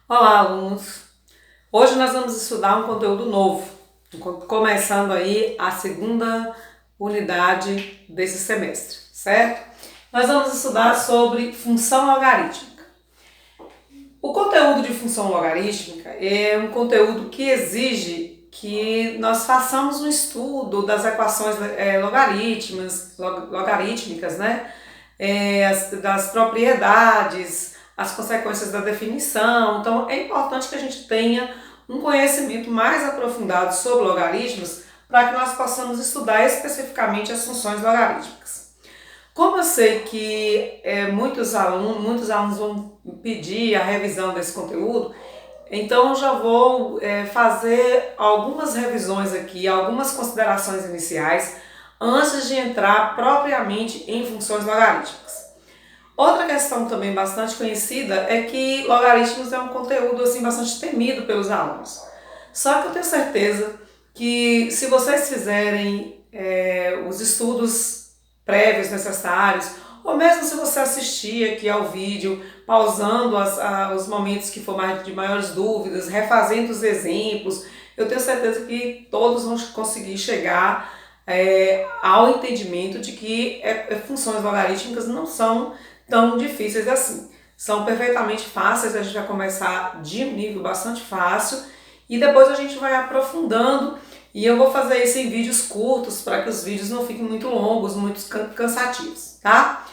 Olá, alunos! Hoje nós vamos estudar um conteúdo novo, começando aí a segunda unidade desse semestre, certo? Nós vamos estudar sobre função logarítmica. O conteúdo de função logarítmica é um conteúdo que exige que nós façamos um estudo das equações logarítmicas, né? Das propriedades, as consequências da definição. Então é importante que a gente tenha um conhecimento mais aprofundado sobre logaritmos para que nós possamos estudar especificamente as funções logarítmicas. Como eu sei que muitos alunos vão pedir a revisão desse conteúdo, então eu já vou fazer algumas revisões aqui, algumas considerações iniciais, antes de entrar propriamente em funções logarítmicas. Outra questão também bastante conhecida é que logaritmos é um conteúdo assim, bastante temido pelos alunos. Só que eu tenho certeza que se vocês fizerem os estudos prévios necessários, ou mesmo se você assistir aqui ao vídeo, pausando os momentos que for de maiores dúvidas, refazendo os exemplos, eu tenho certeza que todos vão conseguir chegar ao entendimento de que funções logarítmicas não são tão difíceis assim. São perfeitamente fáceis, a gente vai começar de um nível bastante fácil e depois a gente vai aprofundando, e eu vou fazer isso em vídeos curtos para que os vídeos não fiquem muito longos, muito cansativos, tá?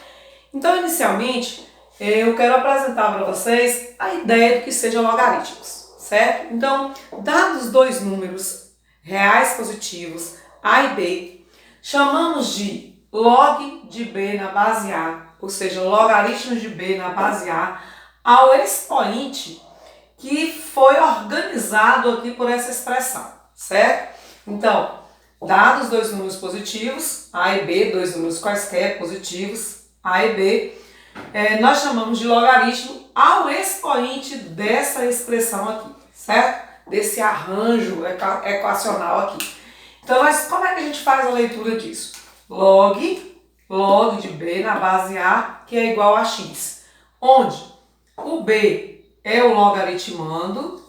Então, inicialmente, eu quero apresentar para vocês a ideia do que sejam logaritmos, certo? Então, dados dois números reais positivos, A e B, chamamos de log de B na base A, ou seja, logaritmos de B na base A, ao expoente que foi organizado aqui por essa expressão, certo? Então, dados dois números positivos, A e B, dois números quaisquer positivos, A e B, nós chamamos de logaritmo ao expoente dessa expressão aqui, certo? Desse arranjo equacional aqui. Então, como é que a gente faz a leitura disso? Log de B na base A, que é igual a x, onde o B é o logaritmando,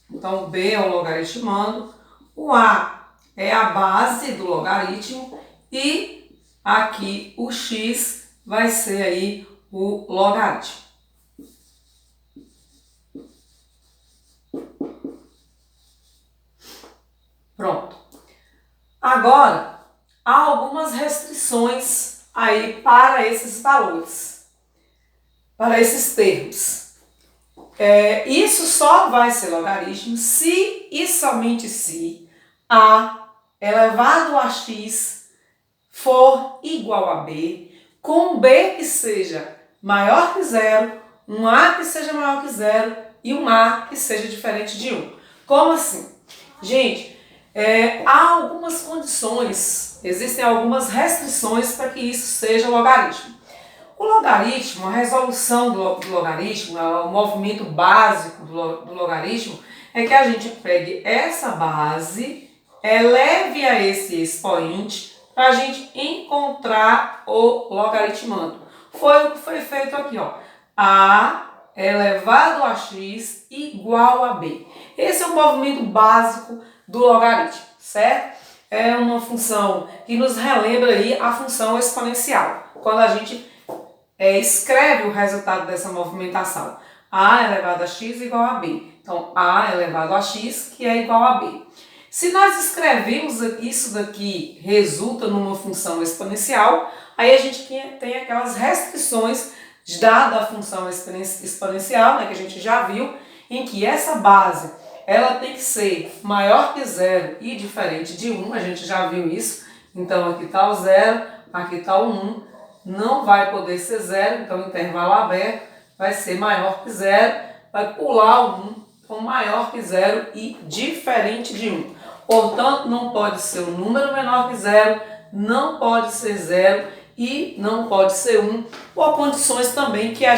então B é o logaritmando, o A é a base do logaritmo e aqui o x vai ser aí o logaritmo. Pronto. Agora, há algumas restrições aí para esses valores, para esses termos. Isso só vai ser logaritmo se e somente se A elevado a x for igual a B, com B que seja maior que zero, um A que seja maior que zero e um A que seja diferente de 1. Como assim? Gente, há algumas condições, existem algumas restrições para que isso seja logaritmo. O logaritmo, a resolução do logaritmo, o movimento básico do logaritmo é que a gente pegue essa base, eleve a esse expoente para a gente encontrar o logaritmando. Foi o que foi feito aqui, ó. A elevado a x igual a b. Esse é o movimento básico do logaritmo, certo? É uma função que nos relembra aí a função exponencial. Quando a gente escreve o resultado dessa movimentação. A elevado a x igual a b. Então, A elevado a x, que é igual a b. Se nós escrevemos isso daqui, resulta numa função exponencial, aí a gente tem aquelas restrições dada a função exponencial, né, que a gente já viu, em que essa base ela tem que ser maior que zero e diferente de 1, a gente já viu isso. Então, aqui está o zero, aqui está o 1. Não vai poder ser zero, então o intervalo aberto vai ser maior que zero, vai pular o 1, então maior que zero e diferente de 1. Portanto, não pode ser um número menor que zero, não pode ser zero e não pode ser 1, por condições também que eu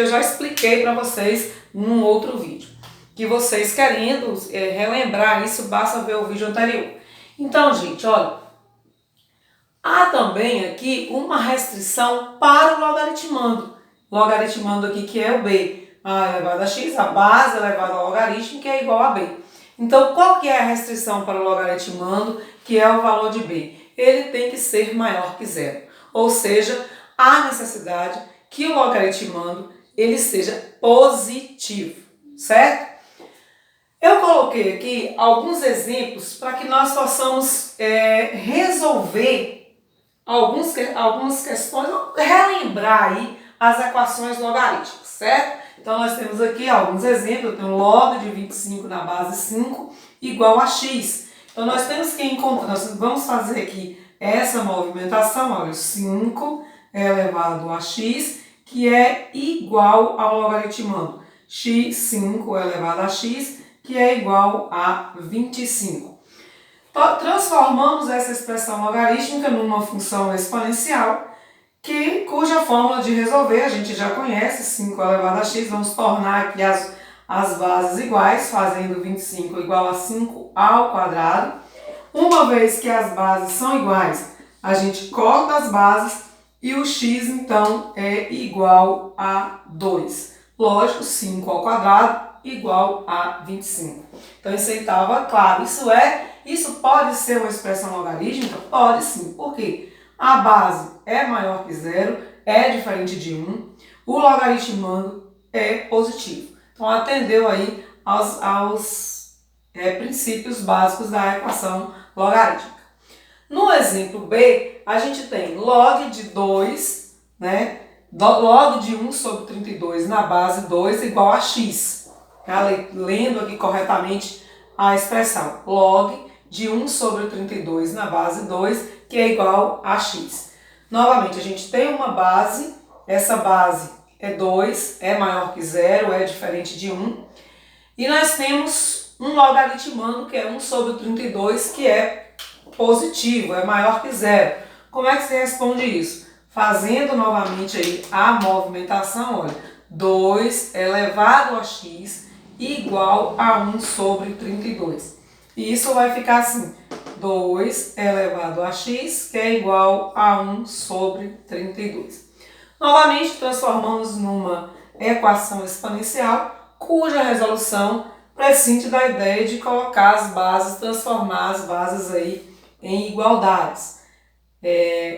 já expliquei para vocês num outro vídeo. Que vocês querendo relembrar isso, basta ver o vídeo anterior. Então, gente, olha, Há também aqui uma restrição para o logaritmando. Logaritmando aqui que é o b, a elevado a x, a base elevada ao logaritmo, que é igual a b. Então, qual que é a restrição para o logaritmando, que é o valor de b? Ele tem que ser maior que zero. Ou seja, há necessidade que o logaritmando ele seja positivo, certo? Eu coloquei aqui alguns exemplos para que nós possamos resolver algumas questões, relembrar aí as equações logarítmicas, certo? Então nós temos aqui alguns exemplos. Eu tenho log de 25 na base 5 igual a x. Então nós temos que encontrar, nós vamos fazer aqui essa movimentação, olha, 5 elevado a x, que é igual ao logaritmando x5 elevado a x, que é igual a 25. Transformamos essa expressão logarítmica numa função exponencial, cuja fórmula de resolver a gente já conhece, 5 elevado a x. Vamos tornar aqui as bases iguais, fazendo 25 igual a 5 ao quadrado. Uma vez que as bases são iguais, a gente corta as bases e o x, então, é igual a 2. Lógico, 5 ao quadrado igual a 25. Então, isso aí estava claro. Isso pode ser uma expressão logarítmica? Pode sim. Por quê? A base é maior que zero, é diferente de 1. O logaritmando é positivo. Então, atendeu aí aos princípios básicos da equação logarítmica. No exemplo B, a gente tem log de 2, né? Log de 1 sobre 32 na base 2 igual a x. Lendo aqui corretamente a expressão. Log de 1 sobre 32 na base 2, que é igual a x. Novamente, a gente tem uma base, essa base é 2, é maior que 0, é diferente de 1. E nós temos um logaritmando, que é 1 sobre 32, que é positivo, é maior que 0. Como é que se responde isso? Fazendo novamente aí a movimentação, olha, 2 elevado a x igual a 1 sobre 32. E isso vai ficar assim, 2 elevado a x, que é igual a 1 sobre 32. Novamente, transformamos numa equação exponencial, cuja resolução prescinde da ideia de colocar as bases, transformar as bases aí em igualdades.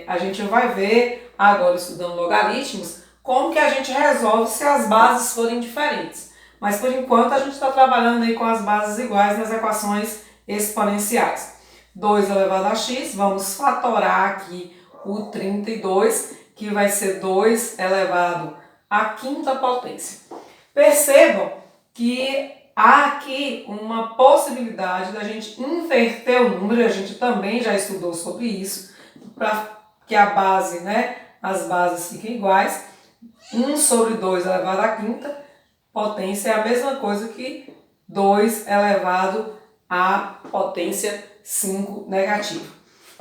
A gente vai ver, agora estudando logaritmos, como que a gente resolve se as bases forem diferentes. Mas por enquanto a gente está trabalhando aí com as bases iguais nas equações exponenciais. 2 elevado a x, vamos fatorar aqui o 32, que vai ser 2 elevado à quinta potência. Percebam que há aqui uma possibilidade da gente inverter o número, a gente também já estudou sobre isso, para que a base, as bases fiquem iguais. 1 sobre 2 elevado à quinta potência é a mesma coisa que 2 elevado à potência 5 negativa.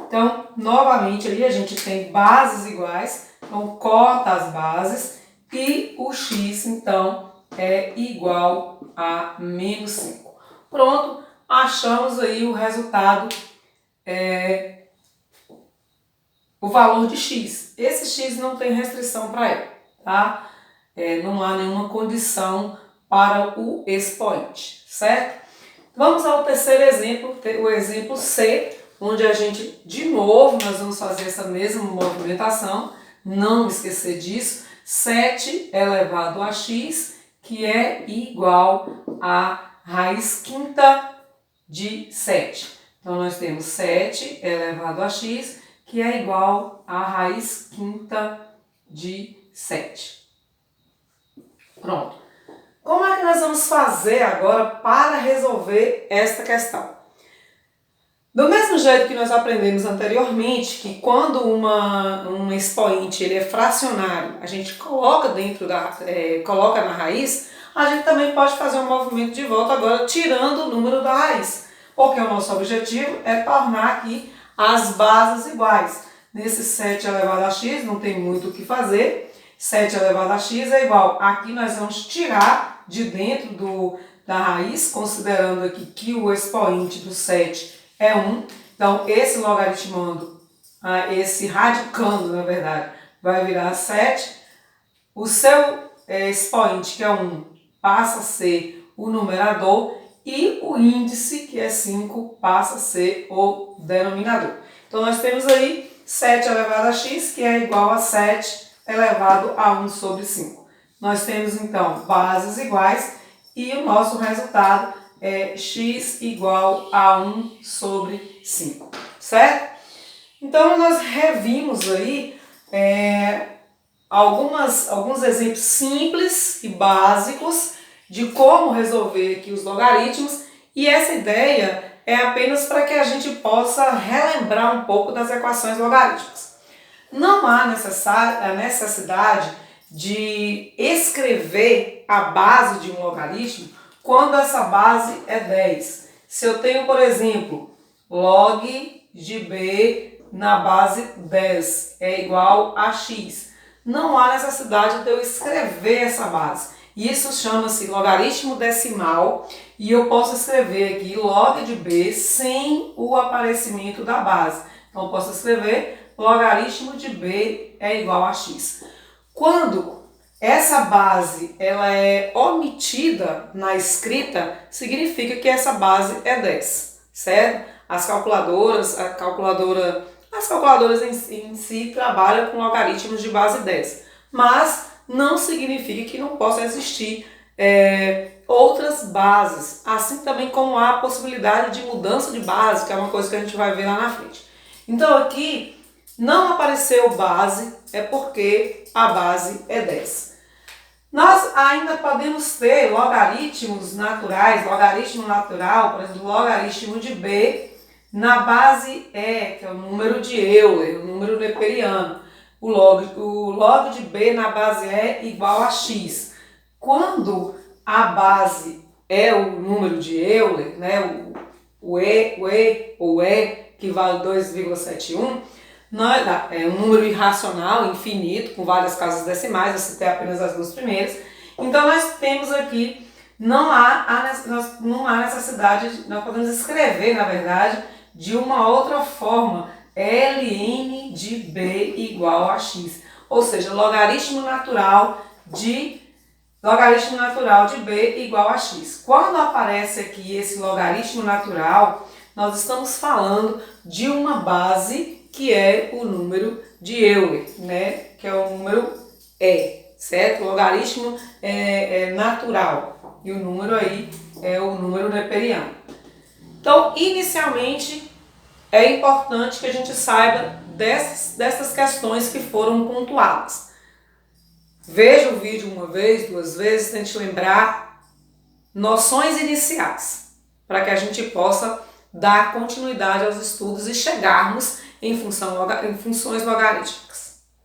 Então, novamente, ali a gente tem bases iguais, então corta as bases e o x, então, é igual a menos 5. Pronto, achamos aí o resultado, o valor de x. Esse x não tem restrição para ele, tá? Não há nenhuma condição para o expoente, certo? Vamos ao terceiro exemplo, o exemplo C, onde a gente, de novo, nós vamos fazer essa mesma movimentação, não esquecer disso, 7 elevado a x, que é igual a raiz quinta de 7. Então, nós temos 7 elevado a x, que é igual a raiz quinta de 7. Pronto. Como é que nós vamos fazer agora para resolver esta questão? Do mesmo jeito que nós aprendemos anteriormente, que quando um expoente ele é fracionário, a gente coloca coloca na raiz, a gente também pode fazer um movimento de volta agora tirando o número da raiz, porque o nosso objetivo é tornar aqui as bases iguais. Nesse 7 elevado a x não tem muito o que fazer, 7 elevado a x é igual, aqui nós vamos tirar de dentro da raiz, considerando aqui que o expoente do 7 é 1. Então, esse logaritmando esse radicando, na verdade, vai virar 7. O seu expoente, que é 1, passa a ser o numerador e o índice, que é 5, passa a ser o denominador. Então, nós temos aí 7 elevado a x, que é igual a 7 elevado a 1 sobre 5. Nós temos, então, bases iguais e o nosso resultado é x igual a 1 sobre 5, certo? Então, nós revimos aí alguns exemplos simples e básicos de como resolver aqui os logaritmos, e essa ideia é apenas para que a gente possa relembrar um pouco das equações logarítmicas. Não há necessidade de escrever a base de um logaritmo quando essa base é 10. Se eu tenho, por exemplo, log de b na base 10 é igual a x, não há necessidade de eu escrever essa base. Isso chama-se logaritmo decimal e eu posso escrever aqui log de b sem o aparecimento da base. Então, eu posso escrever logaritmo de b é igual a x. Quando essa base ela é omitida na escrita, significa que essa base é 10, certo? As calculadoras em si trabalham com logaritmos de base 10, mas não significa que não possa existir outras bases, assim também como há a possibilidade de mudança de base, que é uma coisa que a gente vai ver lá na frente. Então aqui não apareceu base, é porque a base é 10. Nós ainda podemos ter logaritmos naturais, logaritmo natural, por exemplo, logaritmo de b na base e, que é o número de Euler, o número neperiano. O log de b na base e igual a x. Quando a base é o número de Euler, né, o E, que vale 2,71, é um número irracional, infinito, com várias casas decimais, eu citei apenas as duas primeiras. Então, nós temos aqui, não há necessidade, nós podemos escrever, na verdade, de uma outra forma, ln de b igual a x, ou seja, logaritmo natural de b igual a x. Quando aparece aqui esse logaritmo natural, nós estamos falando de uma base que é o número de Euler, né? Que é o número E, certo? O logaritmo é natural e o número aí é o número neperiano. Então, inicialmente, é importante que a gente saiba dessas questões que foram pontuadas. Veja o vídeo uma vez, duas vezes, tente lembrar noções iniciais, para que a gente possa dar continuidade aos estudos e chegarmos em funções logarítmicas.